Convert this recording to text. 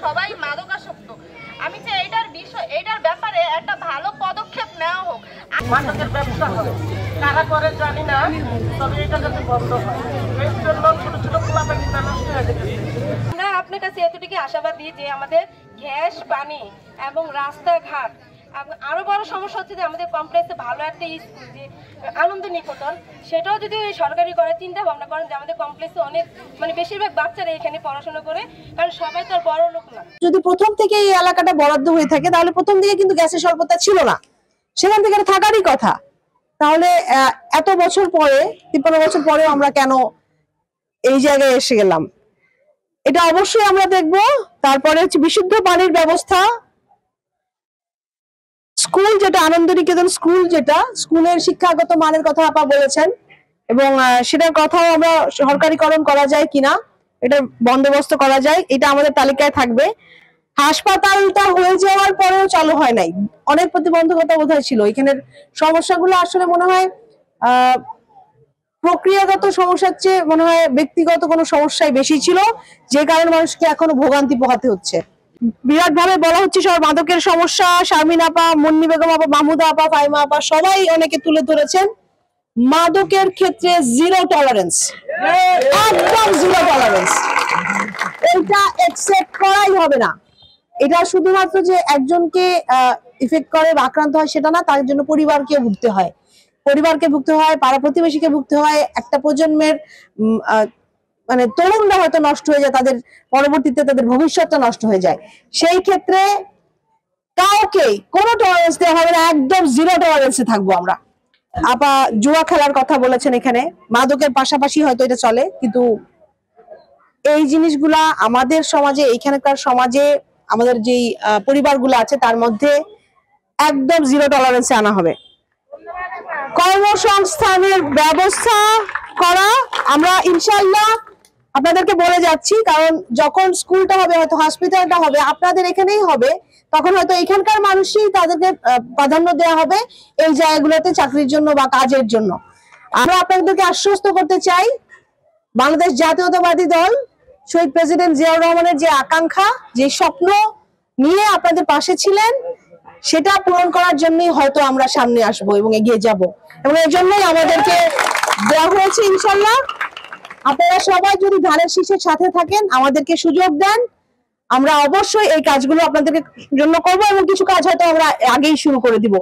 সবাই মাদকাসক্ত। আমি চাই এইটার ব্যাপারে একটা ভালো পদক্ষেপ নেওয়া হোক। মাদকের ব্যবসা হয় কারা করে জানি না, তবে এটা যাতে বন্ধ হয়। এর জন্য ছোট ছোট পোলাপানিটা নষ্ট হয়ে যেতে। আমরা আপনার কাছে এতটুকু আশাবাদী যে আমাদের গ্যাস, পানি এবং রাস্তাঘাট, আরো বড় সমস্যা হচ্ছে যে আমাদের কমপ্লেক্সে ভালো একটা স্কুল যে আনন্দ নিকেতন, সেটাও যদি সরকারি করে চিন্তা ভাবনা করেন যে আমাদের কমপ্লেক্সে অনেক বেশিরভাগ বাচ্চারা এখানে পড়াশোনা করে, কারণ সবাই তো আর বড় লোক না। যদি প্রথম থেকে এই এলাকাটা বরাদ্দ হয়ে থাকে তাহলে প্রথম দিকে কিন্তু গ্যাসের স্বল্পতা ছিল না, সেখান থেকে থাকারই কথা। তাহলে এত বছর পরে, 53 বছর পরে আমরা কেন এই জায়গায় এসে গেলাম, এটা অবশ্যই আমরা দেখব। তারপরে হচ্ছে বিশুদ্ধ পানির ব্যবস্থা, স্কুল যেটা আনন্দ নিকেতন স্কুল, যেটা স্কুলের শিক্ষাগত মানের কথা আপা বলেছেন, এবং সেটার কথাও আমরা সরকারিকরণ করা যায় কিনা, এটা বন্দোবস্ত করা যায়, এটা আমাদের তালিকায় থাকবে। হাসপাতালটা হয়ে যাওয়ার পরেও চালু হয় নাই, অনেক প্রতিবন্ধকতা বোধহয় ছিল। এখানের সমস্যাগুলো আসলে মনে হয় প্রক্রিয়াগত সমস্যার চেয়ে মনে হয় ব্যক্তিগত কোনো সমস্যাই বেশি ছিল, যে কারণে মানুষকে এখনো ভোগান্তি পোহাতে হচ্ছে। বিরাট ভাবে বলা হচ্ছে সব মাদকের সমস্যা, শারমিন আপা, মুন্নি বেগম আপা, মাহমুদা আপা, ফাইমা আপা সবাই অনেকে তুলে ধরেছেন। মাদকের ক্ষেত্রে জিরো টলারেন্স, একদম জিরো টলারেন্স, এটা একসেপ্ট করাই হবে না। এটা শুধুমাত্র যে একজনকে ইফেক্ট করে বা আক্রান্ত হয় সেটা না, তার জন্য পরিবারকে ভুগতে হয়, পাড়া প্রতিবেশীকে ভুগতে হয়। একটা প্রজন্মের তরুণরা হয়তো নষ্ট হয়ে যায়, তাদের পরবর্তীতে তাদের ভবিষ্যৎটা নষ্ট হয়ে যায়। সেই ক্ষেত্রে কাউকে কোনো টলারেন্স দেওয়া হবে না, একদম জিরো টলারেন্সে থাকবো আমরা। আপা জুয়া খেলার কথা বলেছেন, এখানে মাদকের পাশাপাশি হয়তো এটা চলে, কিন্তু এই জিনিসগুলা আমাদের সমাজে, এইখানকার সমাজে আমাদের যেই পরিবারগুলো আছে তার মধ্যে একদম জিরো টলারেন্সে আনা হবে। কর্মসংস্থানের ব্যবস্থা করা আমরা ইনশাআল্লাহ আপনাদেরকে বলে যাচ্ছি, কারণ যখন স্কুলটা হবে, হয়তো হসপিটালটা হবে, আপনাদের এখানেই হবে, তখন হয়তো এখানকার মানুষই তাদেরকে প্রাধান্য দেওয়া হবে এই জায়গাগুলোতে চাকরির জন্য বা কাজের জন্য। আমরা আপনাদেরকে আশ্বস্ত করতে চাই, বাংলাদেশ জাতীয়তাবাদী দল শহীদ প্রেসিডেন্ট জিয়াউর রহমানের যে আকাঙ্ক্ষা, যে স্বপ্ন নিয়ে আপনাদের পাশে ছিলেন, সেটা পূরণ করার জন্যই হয়তো আমরা সামনে আসব এবং এগিয়ে যাব, এবং এর জন্যই আমাদেরকে দেওয়া হয়েছে। ইনশাল্লাহ আপনারা সবাই যদি ধানের শীষের সাথে থাকেন, আমাদেরকে সুযোগ দেন, আমরা অবশ্যই এই কাজগুলো আপনাদের জন্য করবো, এবং কিছু কাজ হয়তো আমরা আগেই শুরু করে দিব।